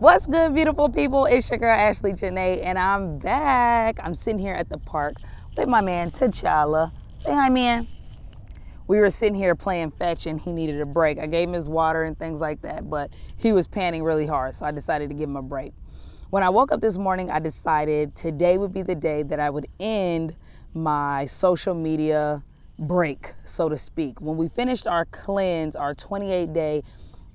What's good, beautiful people? It's your girl, Ashley Jeane, and I'm back. I'm sitting here at the park with my man, T'Challa. Say hi, man. We were sitting here playing fetch, and he needed a break. I gave him his water and things like that, but he was panting really hard, so I decided to give him a break. When I woke up this morning, I decided today would be the day that I would end my social media break, so to speak. When we finished our cleanse, our 28-day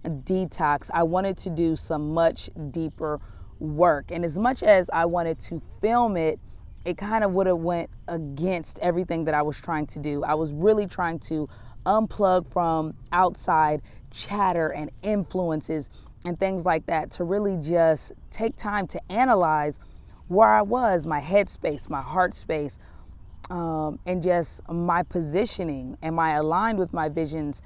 detox, I wanted to do some much deeper work. And as much as I wanted to film it, it kind of would have went against everything that I was trying to do. I was really trying to unplug from outside chatter and influences and things like that to really just take time to analyze where I was, my head space, my heart space, and just my positioning. Am I aligned with my visions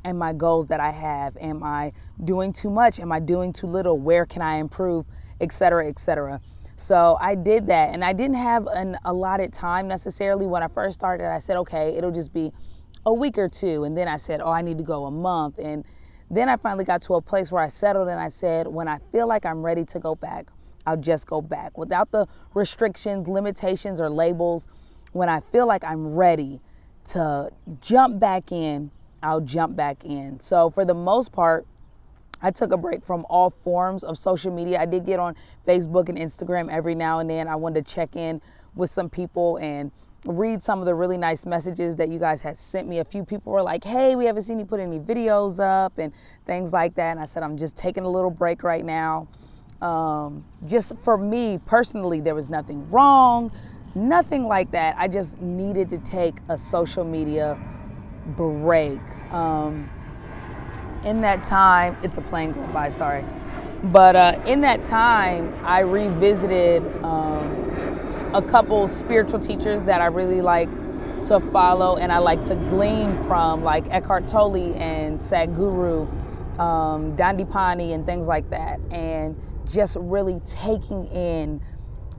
and my goals that I have? Am I doing too much? Am I doing too little? Where can I improve? Et cetera, et cetera. So I did that, and I didn't have an allotted time necessarily. When I first started, I said, okay, it'll just be a week or two. And then I said, oh, I need to go a month. And then I finally got to a place where I settled and I said, when I feel like I'm ready to go back, I'll just go back without the restrictions, limitations, or labels. When I feel like I'm ready to jump back in, I'll jump back in. So for the most part, I took a break from all forms of social media. I did get on Facebook and Instagram every now and then. I wanted to check in with some people and read some of the really nice messages that you guys had sent me. A few people were like, hey, we haven't seen you put any videos up and things like that. And I said, I'm just taking a little break right now. Just for me personally, there was nothing wrong, nothing like that. I just needed to take a social media break. In that time, it's a plane going by, sorry. But in that time, I revisited a couple spiritual teachers that I really like to follow and I like to glean from, like Eckhart Tolle and Sadhguru, Dandipani and things like that. And just really taking in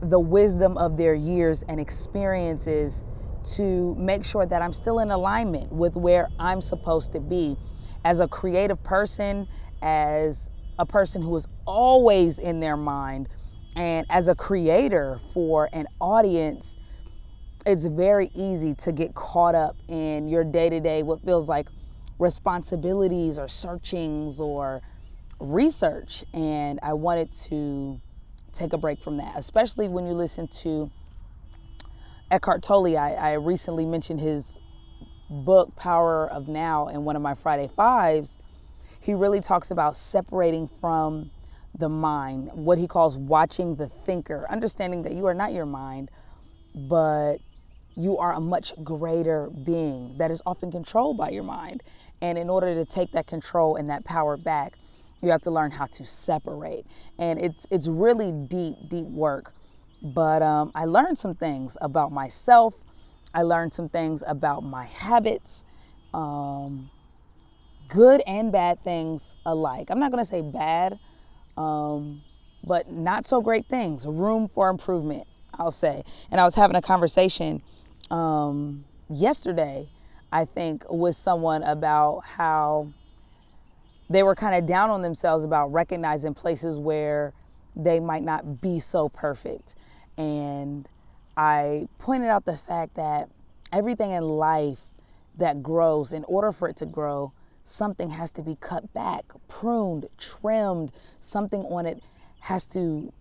the wisdom of their years and experiences to make sure that I'm still in alignment with where I'm supposed to be as a creative person, as a person who is always in their mind, and as a creator for an audience. It's very easy to get caught up in your day-to-day, what feels like responsibilities or searchings or research. And I wanted to take a break from that, especially when you listen to Eckhart Tolle. I recently mentioned his book, Power of Now, in one of my Friday Fives. He really talks about separating from the mind, what he calls watching the thinker, understanding that you are not your mind, but you are a much greater being that is often controlled by your mind. And in order to take that control and that power back, you have to learn how to separate. And it's really deep work. But I learned some things about myself. I learned some things about my habits, good and bad things alike. I'm not going to say bad, but not so great things. Room for improvement, I'll say. And I was having a conversation yesterday, I think, with someone about how they were kind of down on themselves about recognizing places where they might not be so perfect. And I pointed out the fact that everything in life that grows, in order for it to grow, something has to be cut back, pruned, trimmed. Something on it has to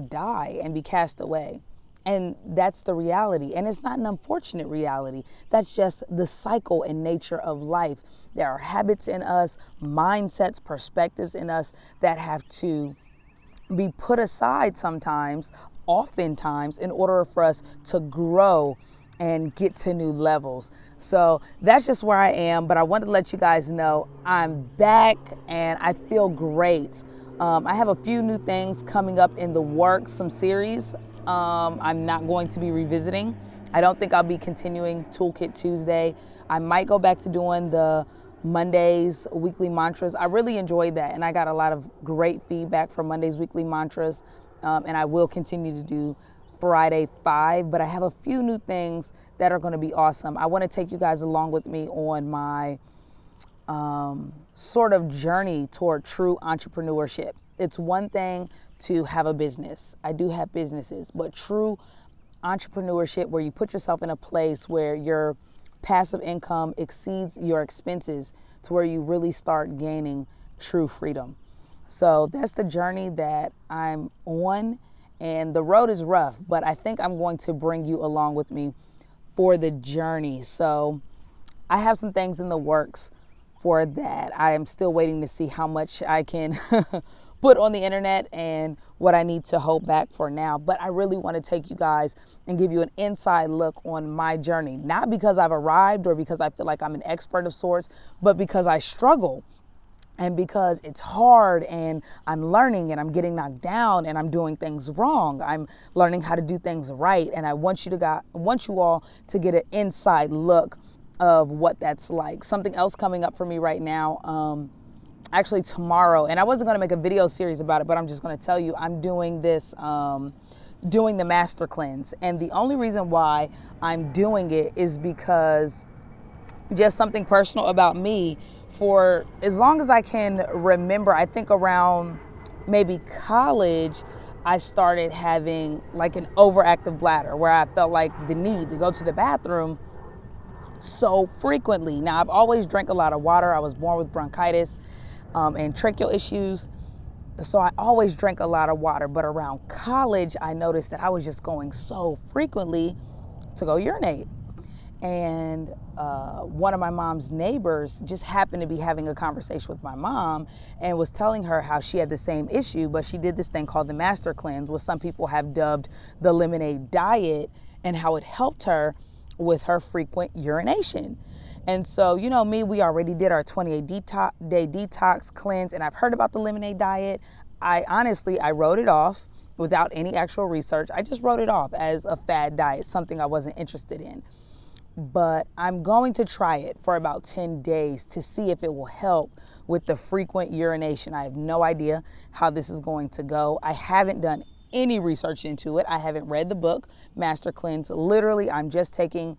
die and be cast away. And that's the reality. And it's not an unfortunate reality. That's just the cycle and nature of life. There are habits in us, mindsets, perspectives in us that have to be put aside sometimes, oftentimes, in order for us to grow and get to new levels. So that's just where I am. But I wanted to let you guys know I'm back and I feel great. I have a few new things coming up in the works, some series I'm not going to be revisiting. I don't think I'll be continuing Toolkit Tuesday. I might go back to doing the Mondays weekly mantras. I really enjoyed that, and I got a lot of great feedback from Mondays weekly mantras, and I will continue to do Friday 5, but I have a few new things that are going to be awesome. I want to take you guys along with me on my sort of journey toward true entrepreneurship. It's one thing to have a business. I do have businesses, but true entrepreneurship where you put yourself in a place where your passive income exceeds your expenses to where you really start gaining true freedom. So that's the journey that I'm on, and the road is rough, but I think I'm going to bring you along with me for the journey. So I have some things in the works for that. I am still waiting to see how much I can put on the internet and what I need to hold back for now. But I really want to take you guys and give you an inside look on my journey, not because I've arrived or because I feel like I'm an expert of sorts, but because I struggle and because it's hard and I'm learning and I'm getting knocked down and I'm doing things wrong. I'm learning how to do things right. And I want you all to get an inside look of what that's like. Something else coming up for me right now, actually tomorrow, and I wasn't going to make a video series about it, but I'm just going to tell you I'm doing this, doing the master cleanse. And the only reason why I'm doing it is because just something personal about me. For as long as I can remember, I think around maybe college, I started having like an overactive bladder where I felt like the need to go to the bathroom so frequently. Now, I've always drank a lot of water. I was born with bronchitis and tracheal issues. So I always drank a lot of water. But around college, I noticed that I was just going so frequently to go urinate. And one of my mom's neighbors just happened to be having a conversation with my mom and was telling her how she had the same issue, but she did this thing called the master cleanse, what some people have dubbed the lemonade diet, and how it helped her with her frequent urination. And so, you know me, we already did our 28-day detox cleanse, and I've heard about the lemonade diet. I wrote it off without any actual research. I just wrote it off as a fad diet, something I wasn't interested in. But I'm going to try it for about 10 days to see if it will help with the frequent urination. I have no idea how this is going to go. I haven't done any research into it. I haven't read the book, Master Cleanse. Literally, I'm just taking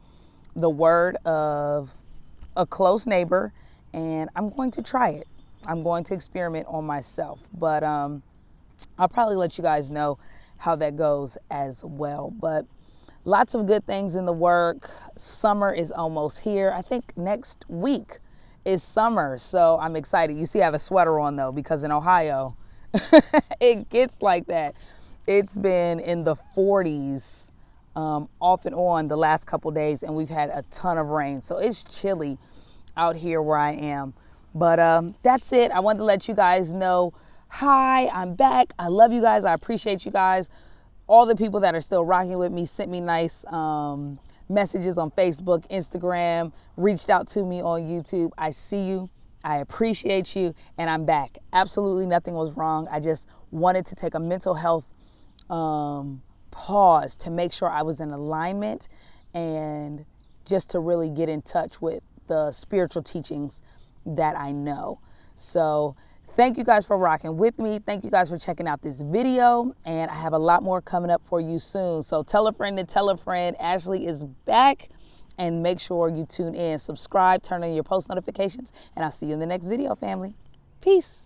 the word of a close neighbor, and I'm going to try it. I'm going to experiment on myself. But I'll probably let you guys know how that goes as well. But lots of good things in the work. Summer is almost here. I think next week is summer, so I'm excited. You see I have a sweater on though, because in Ohio, it gets like that. It's been in the 40s off and on the last couple days, and we've had a ton of rain. So it's chilly out here where I am. But that's it. I wanted to let you guys know, hi, I'm back. I love you guys. I appreciate you guys. All the people that are still rocking with me sent me nice messages on Facebook, Instagram, reached out to me on YouTube. I see you. I appreciate you. And I'm back. Absolutely nothing was wrong. I just wanted to take a mental health pause to make sure I was in alignment and just to really get in touch with the spiritual teachings that I know. So thank you guys for rocking with me. Thank you guys for checking out this video. And I have a lot more coming up for you soon. So tell a friend to tell a friend. Ashley is back. And make sure you tune in, subscribe, turn on your post notifications. And I'll see you in the next video, family. Peace.